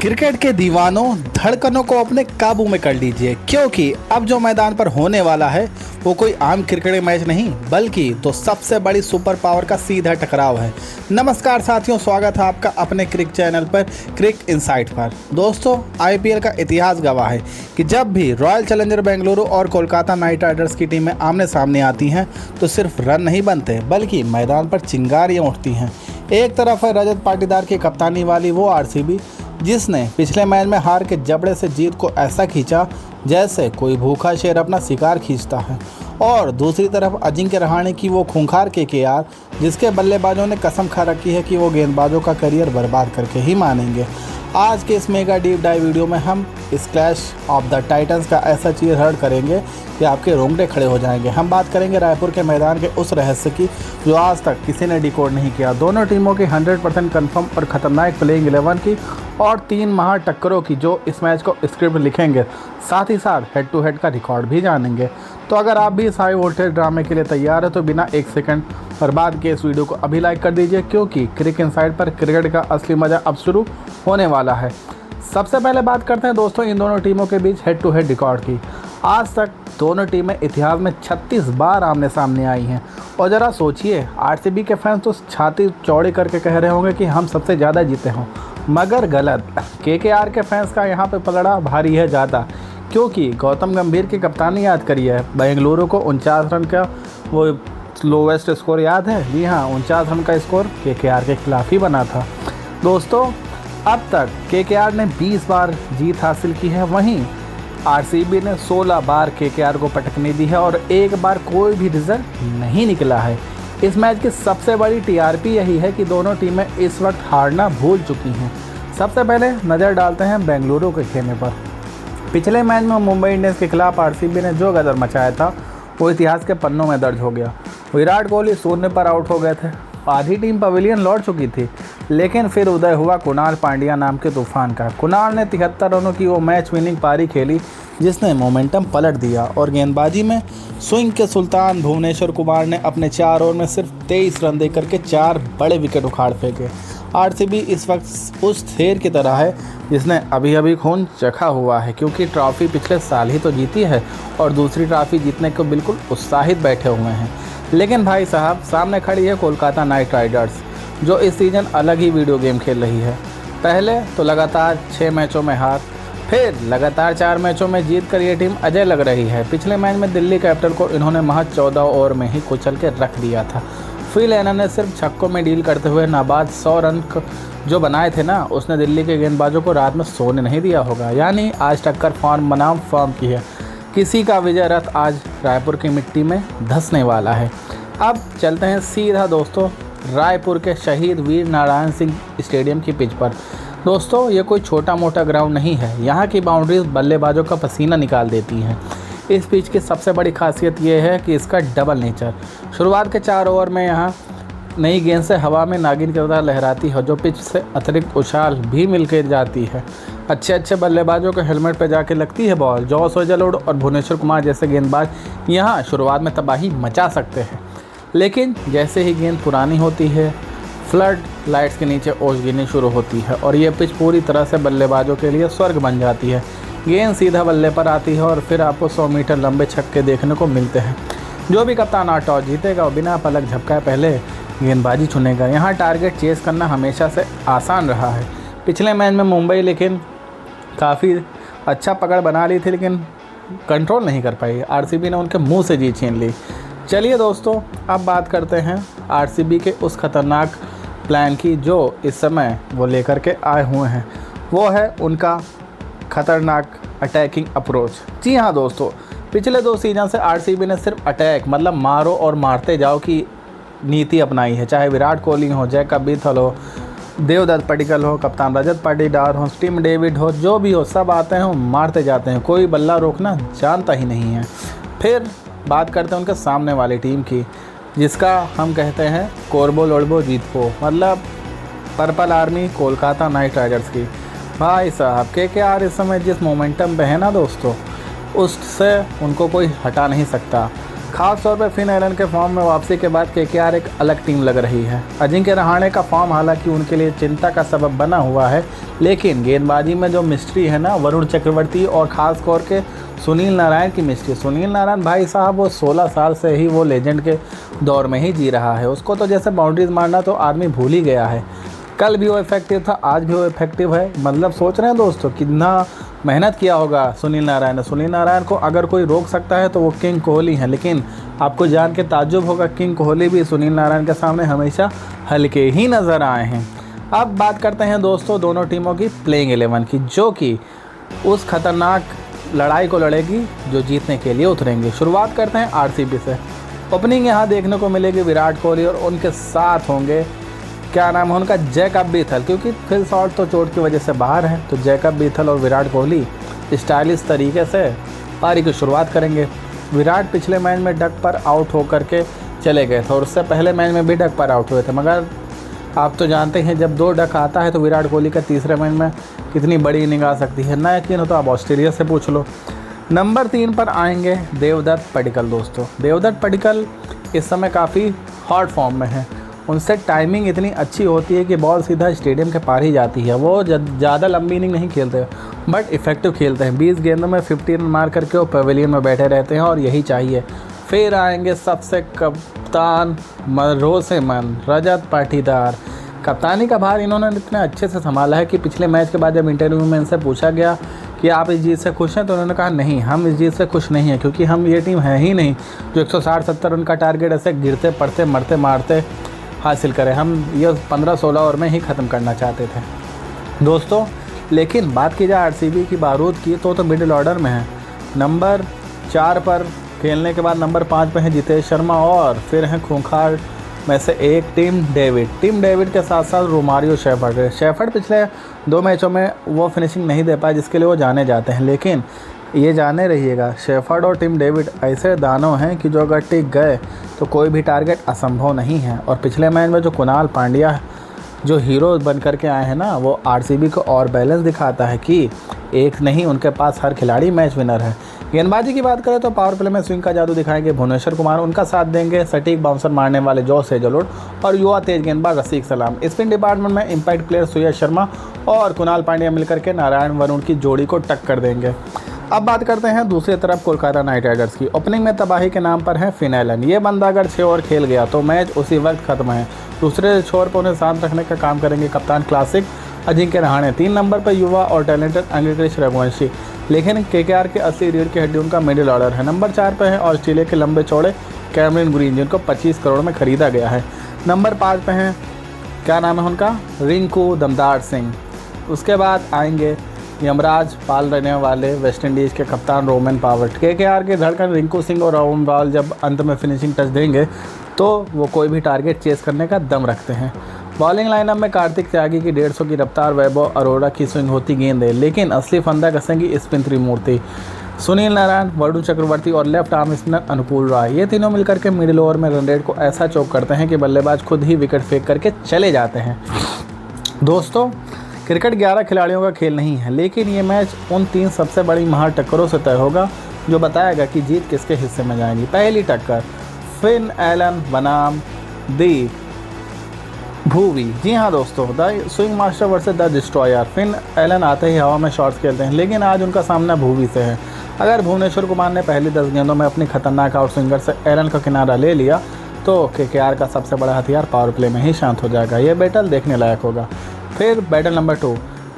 Cricket के दीवानों, धड़कनों को अपने काबू में कर लीजिए, क्योंकि अब जो मैदान पर होने वाला है वो कोई आम क्रिकेट मैच नहीं बल्कि तो सबसे बड़ी सुपर पावर का सीधा टकराव है। नमस्कार साथियों, स्वागत है आपका अपने क्रिकेट चैनल पर, क्रिकेट इनसाइट पर। दोस्तों, आईपीएल का इतिहास गवाह है कि जब भी रॉयल चैलेंजर बेंगलुरु और कोलकाता नाइट राइडर्स की टीमें आमने सामने आती हैं तो सिर्फ रन नहीं बनते बल्कि मैदान पर चिंगारियाँ उठती हैं। एक तरफ है रजत पाटीदार की कप्तानी वाली वो आरसीबी, जिसने पिछले मैच में हार के जबड़े से जीत को ऐसा खींचा जैसे कोई भूखा शेर अपना शिकार खींचता है, और दूसरी तरफ अजिंक्य रहाणे की वो खूंखार केकेआर, जिसके बल्लेबाजों ने कसम खा रखी है कि वो गेंदबाजों का करियर बर्बाद करके ही मानेंगे। आज के इस मेगा डीप डाइव वीडियो में हम इस क्लैश ऑफ द टाइटंस का ऐसा चीरहरण करेंगे कि आपके रोंगटे खड़े हो जाएंगे। हम बात करेंगे रायपुर के मैदान के उस रहस्य की जो आज तक किसी ने डिकोड नहीं किया, दोनों टीमों की 100% कन्फर्म और ख़तरनाक प्लेइंग 11 की, और 3 महा टक्करों की जो इस मैच को स्क्रिप्ट लिखेंगे। साथ ही साथ हेड टू हेड का रिकॉर्ड भी जानेंगे। तो अगर आप भी इस हाई वोल्टेज ड्रामे के लिए तैयार है तो बिना एक सेकंड बर्बाद के इस वीडियो को अभी लाइक कर दीजिए, क्योंकि क्रिक इनसाइड पर क्रिकेट का असली मज़ा अब शुरू होने वाला है। सबसे पहले बात करते हैं दोस्तों इन दोनों टीमों के बीच हेड टू हेड रिकॉर्ड की। आज तक दोनों टीमें इतिहास में 36 बार आमने सामने आई हैं। और ज़रा सोचिए, आरसीबी के फैंस तो छाती चौड़ी करके कह रहे होंगे कि हम सबसे ज़्यादा जीते हों, मगर गलत। केकेआर के फैंस का यहाँ पे पलड़ा भारी है ज़्यादा, क्योंकि गौतम गंभीर की कप्तानी याद करिए। बेंगलुरु को 49 रन का वो लोवेस्ट स्कोर याद है? जी हाँ, 49 रन का स्कोर केकेआर के खिलाफ ही बना था। दोस्तों, अब तक केकेआर ने 20 बार जीत हासिल की है, वहीं आरसीबी ने 16 बार केकेआर को पटकनी दी है और एक बार कोई भी रिजल्ट नहीं निकला है। इस मैच की सबसे बड़ी टीआरपी यही है कि दोनों टीमें इस वक्त हारना भूल चुकी हैं। सबसे पहले नज़र डालते हैं बेंगलुरु के खेमे पर। पिछले मैच में मुंबई इंडियंस के खिलाफ आरसीबी ने जो गदर मचाया था वो इतिहास के पन्नों में दर्ज हो गया। विराट कोहली शून्य पर आउट हो गए थे, आधी टीम पवेलियन लौट चुकी थी, लेकिन फिर उदय हुआ कुणाल पांड्या नाम के तूफान का। कुणाल ने 73 रनों की वो मैच विनिंग पारी खेली जिसने मोमेंटम पलट दिया, और गेंदबाजी में स्विंग के सुल्तान भुवनेश्वर कुमार ने अपने 4 ओवर में सिर्फ 23 रन देकर के 4 बड़े विकेट उखाड़ फेंके। आरसीबी इस वक्त उस शेर की तरह है जिसने अभी अभी खून चखा हुआ है, क्योंकि ट्रॉफी पिछले साल ही तो जीती है और दूसरी ट्रॉफी जीतने को बिल्कुल उत्साहित बैठे हुए हैं। लेकिन भाई साहब, सामने खड़ी है कोलकाता नाइट राइडर्स, जो इस सीज़न अलग ही वीडियो गेम खेल रही है। पहले तो लगातार 6 मैचों में हार, फिर लगातार 4 मैचों में जीत कर ये टीम अजय लग रही है। पिछले मैच में दिल्ली कैपिटल को इन्होंने महज 14 ओवर में ही कुचल के रख दिया था। फिल एलन ने सिर्फ छक्कों में डील करते हुए नाबाद 100 रन जो बनाए थे ना, उसने दिल्ली के गेंदबाजों को रात में सोने नहीं दिया होगा। यानी आज टक्कर फॉर्म बनाम फॉर्म की है। किसी का विजय रथ आज रायपुर की मिट्टी में धंसने वाला है। अब चलते हैं सीधा दोस्तों रायपुर के शहीद वीर नारायण सिंह स्टेडियम की पिच पर। दोस्तों, ये कोई छोटा मोटा ग्राउंड नहीं है। यहाँ की बाउंड्रीज बल्लेबाजों का पसीना निकाल देती हैं। इस पिच की सबसे बड़ी खासियत ये है कि इसका डबल नेचर। शुरुआत के 4 ओवर में यहाँ नई गेंद से हवा में नागिन की तरह लहराती है, जो पिच से अतिरिक्त उछाल भी मिलकर जाती है। अच्छे बल्लेबाजों के हेलमेट पर जाके लगती है बॉल। जॉस हेजलवुड और भुवनेश्वर कुमार जैसे गेंदबाज यहाँ शुरुआत में तबाही मचा सकते हैं, लेकिन जैसे ही गेंद पुरानी होती है, फ्लड लाइट्स के नीचे ओस गिरनी शुरू होती है और ये पिच पूरी तरह से बल्लेबाजों के लिए स्वर्ग बन जाती है। गेंद सीधा बल्ले पर आती है और फिर आपको 100 मीटर लंबे छक्के देखने को मिलते हैं। जो भी कप्तान आज टॉस जीतेगा और बिना पलक झपकाए पहले गेंदबाजी चुनेगा। यहाँ टारगेट चेस करना हमेशा से आसान रहा है। पिछले मैच में मुंबई लेकिन काफ़ी अच्छा पकड़ बना ली थी, लेकिन कंट्रोल नहीं कर पाई। आरसीबी ने उनके मुंह से जीत छीन ली। चलिए दोस्तों, अब बात करते हैं आरसीबी के उस खतरनाक प्लान की जो इस समय वो लेकर के आए हुए हैं। वो है उनका खतरनाक अटैकिंग अप्रोच। जी हाँ दोस्तों, पिछले 2 सीज़न से आरसीबी ने सिर्फ अटैक मतलब मारो और मारते जाओ की नीति अपनाई है। चाहे विराट कोहली हो, जैकब बीथल हो, देवदत्त पडिक्कल हो, कप्तान रजत पाटीदार हो, टिम डेविड हो, जो भी हो, सब आते हैं मारते जाते हैं। कोई बल्ला रोकना जानता ही नहीं है। फिर बात करते हैं उनके सामने वाली टीम की, जिसका हम कहते हैं कोरबो लोडबो जीतपो, मतलब purple army Kolkata night Riders की। भाई साहब, केकेआर इस समय जिस मोमेंटम पे है ना दोस्तों, उससे उनको कोई हटा नहीं सकता। खास तौर पर फिन एलन के फॉर्म में वापसी के बाद केकेआर एक अलग टीम लग रही है। अजिंक्य रहाणे का फॉर्म हालांकि उनके लिए चिंता का सबब बना हुआ है, लेकिन गेंदबाजी में जो मिस्ट्री है ना, वरुण चक्रवर्ती और ख़ास तौर के सुनील नारायण की मिस्ट्री। सुनील नारायण भाई साहब वो 16 साल से ही वो लेजेंड के दौर में ही जी रहा है। उसको तो जैसे बाउंड्रीज मारना तो आदमी भूल ही गया है। कल भी वो इफेक्टिव था, आज भी वो इफेक्टिव है। मतलब सोच रहे हैं दोस्तों कितना मेहनत किया होगा सुनील नारायण ने। सुनील नारायण को अगर कोई रोक सकता है तो वो किंग कोहली हैं, लेकिन आपको जान के ताज्जुब होगा किंग कोहली भी सुनील नारायण के सामने हमेशा हल्के ही नज़र आए हैं। अब बात करते हैं दोस्तों दोनों टीमों की प्लेइंग 11 की, जो कि उस खतरनाक लड़ाई को लड़ेगी जो जीतने के लिए उतरेंगे। शुरुआत करते हैं आरसीबी से। ओपनिंग यहाँ देखने को मिलेगी विराट कोहली और उनके साथ होंगे, क्या नाम है उनका, जैकब बीथल, क्योंकि फिल शॉट तो चोट की वजह से बाहर है। तो जैकब बीथल और विराट कोहली स्टाइलिश तरीके से पारी की शुरुआत करेंगे। विराट पिछले मैच में डक पर आउट होकर के चले गए थे और उससे पहले मैच में भी डक पर आउट हुए थे, मगर आप तो जानते हैं जब 2 डक आता है तो विराट कोहली का तीसरे मैच में कितनी बड़ी इनिंग आ सकती है। ना यकीन हो तो आप ऑस्ट्रेलिया से पूछ लो। नंबर 3 पर आएंगे देवदत्त पडिक्कल। दोस्तों देवदत्त पडिक्कल इस समय काफ़ी हॉट फॉर्म में है। उनसे टाइमिंग इतनी अच्छी होती है कि बॉल सीधा स्टेडियम के पार ही जाती है। वो ज़्यादा लंबी इनिंग नहीं खेलते बट इफ़ेक्टिव खेलते हैं। 20 गेंदों में 50 रन मार करके वो पवेलियन में बैठे रहते हैं और यही चाहिए। फिर आएंगे सबसे कप्तान भरोसेमंद रजत पाटीदार। कप्तानी का भार इन्होंने इतने अच्छे से संभाला है कि पिछले मैच के बाद जब इंटरव्यू में इनसे पूछा गया कि आप इस जीत से खुश हैं, तो उन्होंने कहा नहीं, हम इस जीत से खुश नहीं हैं, क्योंकि हम ये टीम है ही नहीं जो 160-70 रन का टारगेट ऐसे गिरते पड़ते मरते मारते हासिल करें। हम ये 15-16 ओवर में ही ख़त्म करना चाहते थे दोस्तों। लेकिन बात की जाए आरसीबी की बारूद की तो मिडिल ऑर्डर में है। नंबर 4 पर खेलने के बाद नंबर 5 पे हैं जितेश शर्मा और फिर हैं खूंखार में से एक टिम डेविड। टिम डेविड के साथ साथ रोमारियो शेफर्ड। शेफर्ड पिछले 2 मैचों में वो फिनिशिंग नहीं दे पाए जिसके लिए वो जाने जाते हैं, लेकिन ये जाने रहिएगा शेफर्ड और टिम डेविड ऐसे दानव हैं कि जो अगर टिक गए तो कोई भी टारगेट असंभव नहीं है। और पिछले मैच में जो कुणाल पांड्या जो हीरो बन करके आए हैं ना, वो आरसीबी को और बैलेंस दिखाता है कि एक नहीं, उनके पास हर खिलाड़ी मैच विनर है। गेंदबाजी की बात करें तो पावर प्ले में स्विंग का जादू दिखाएंगे भुवनेश्वर कुमार, उनका साथ देंगे सटीक बाउंसर मारने वाले जॉस हेजलवुड और युवा तेज गेंदबाज रसिक सलाम। स्पिन डिपार्टमेंट में इम्पैक्ट प्लेयर सुयश शर्मा और कुणाल पांड्या मिलकर के नारायण वरुण की जोड़ी को टक्कर देंगे। अब बात करते हैं दूसरी तरफ कोलकाता नाइट राइडर्स की। ओपनिंग में तबाही के नाम पर है फिन एलन। ये बंदा अगर 6 ओवर खेल गया तो मैच उसी वक्त खत्म है। दूसरे छोर पर उन्हें शांत रखने का काम करेंगे कप्तान क्लासिक अजिंक्य रहाणे। 3 नंबर पर युवा और टैलेंटेड अंकित रघुवंशी, लेकिन केकेआर के असली रीढ़ की हड्डी उनका मिडिल ऑर्डर है। नंबर 4 पर है ऑस्ट्रेलिया के लंबे चौड़े कैमरन ग्रीन, जिनको 25 करोड़ में खरीदा गया है। नंबर 5 पे हैं, क्या नाम है उनका, रिंकू दमदार सिंह। उसके बाद आएंगे यमराज पाल रहने वाले वेस्ट इंडीज़ के कप्तान रोमन पावर्ट। केकेआर के धड़कन रिंकू सिंह और रोमन पाल जब अंत में फिनिशिंग टच देंगे तो वो कोई भी टारगेट चेस करने का दम रखते हैं। बॉलिंग लाइनअप में कार्तिक त्यागी की 150 की रफ्तार, वैभव अरोड़ा की स्विंग होती गेंद है, लेकिन असली फंदा कसेंगी स्पिन त्रिमूर्ति सुनील नारायण, वरुण चक्रवर्ती और लेफ्ट आर्म स्पिनर अनुकूल राय। ये तीनों मिलकर के मिडिल ओवर में रन रेट को ऐसा चौक करते हैं कि बल्लेबाज खुद ही विकेट फेंक करके चले जाते हैं। दोस्तों क्रिकेट 11 खिलाड़ियों का खेल नहीं है, लेकिन ये मैच उन 3 सबसे बड़ी महार टक्करों से तय होगा जो बताएगा कि जीत किसके हिस्से में जाएगी। पहली टक्कर फिन एलन बनाम दी भूवी। जी हाँ दोस्तों, the swing master versus the destroyer. Finn Allen आते ही हवा में शॉट्स खेलते हैं, लेकिन आज उनका सामना भूवी से है। अगर भुवनेश्वर कुमार ने पहली 10 गेंदों में अपनी खतरनाक आउट स्विंगर से एलन का किनारा ले लिया तो केकेआर का सबसे बड़ा हथियार पावर प्ले में ही शांत हो जाएगा। ये बैटल देखने लायक होगा। फिर बैटल नंबर 2,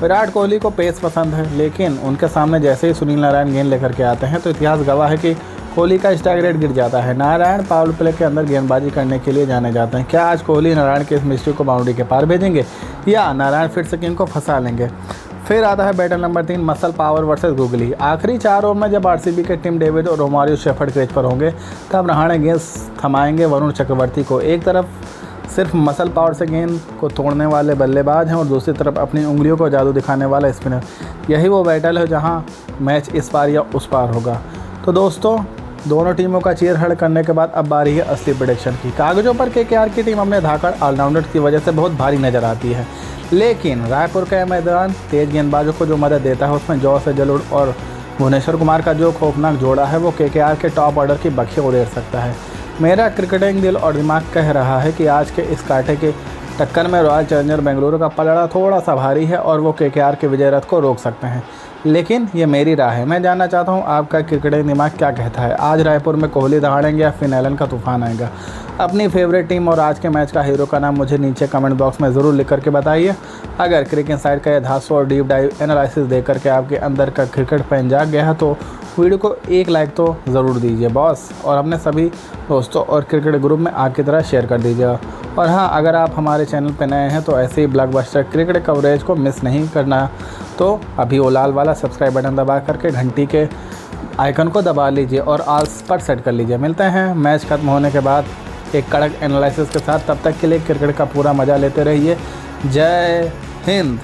विराट कोहली को पेस पसंद है, लेकिन उनके सामने जैसे ही सुनील नारायण गेंद लेकर के आते हैं तो इतिहास गवाह है कि कोहली का स्ट्राइक रेट गिर जाता है। नारायण पावर प्ले के अंदर गेंदबाजी करने के लिए जाने जाते हैं। क्या आज कोहली नारायण के इस मिस्ट्री को बाउंड्री के पार भेजेंगे या नारायण फिर से किंग को फंसा लेंगे? फिर आता है battle number 3, muscle power versus googly. आखिरी 4 ओवर में जब आरसीबी के टिम डेविड और रोमारियो शेफर्ड क्रीज पर होंगे तब रहाणे गेंद थमाएंगे वरुण चक्रवर्ती को। एक तरफ सिर्फ मसल पावर से गेंद को तोड़ने वाले बल्लेबाज हैं और दूसरी तरफ अपनी उंगलियों को जादू दिखाने वाला स्पिनर। यही वो बैटल है जहां मैच इस पार या उस पार होगा। तो दोस्तों दोनों टीमों का चीर हड़ करने के बाद अब बारी है असली प्रेडिक्शन की। कागजों पर केकेआर की टीम अपने धाकड़ ऑलराउंडर की वजह से बहुत भारी नजर आती है, लेकिन रायपुर का मैदान तेज गेंदबाजों को जो मदद देता है उसमें जॉस हेजलवुड और भुवनेश्वर कुमार का जो खौफनाक जोड़ा है वो केकेआर के टॉप ऑर्डर की बखियाँ उड़ेल सकता है। मेरा क्रिकेटिंग दिल और दिमाग कह रहा है कि आज के इस कांटे के टक्कर में रॉयल चैलेंजर बेंगलुरु का पलड़ा थोड़ा सा भारी है और वो केकेआर के विजय रथ को रोक सकते हैं। लेकिन ये मेरी राय है, मैं जानना चाहता हूँ आपका क्रिकेटिंग दिमाग क्या कहता है। आज रायपुर में कोहली दहाड़ेंगे या फिन एलन का तूफान आएगा? अपनी फेवरेट टीम और आज के मैच का हीरो का नाम मुझे नीचे कमेंट बॉक्स में ज़रूर लिख करके बताइए। अगर क्रिकेट इनसाइड का यह धांसू और डीप डाइव एनालिसिस देख करके आपके अंदर का क्रिकेट फैन जाग गया है तो वीडियो को एक लाइक तो ज़रूर दीजिए बॉस, और अपने सभी दोस्तों और क्रिकेट ग्रुप में आग की तरह शेयर कर दीजिएगा। और हाँ, अगर आप हमारे चैनल पर नए हैं तो ऐसे ही ब्लॉकबस्टर क्रिकेट कवरेज को मिस नहीं करना, तो अभी वो लाल वाला सब्सक्राइब बटन दबा करके घंटी के आइकन को दबा लीजिए और ऑल पर सेट कर लीजिए। मिलते हैं मैच खत्म होने के बाद एक कड़क एनालिसिस के साथ। तब तक के लिए क्रिकेट का पूरा मज़ा लेते रहिए। जय हिंद।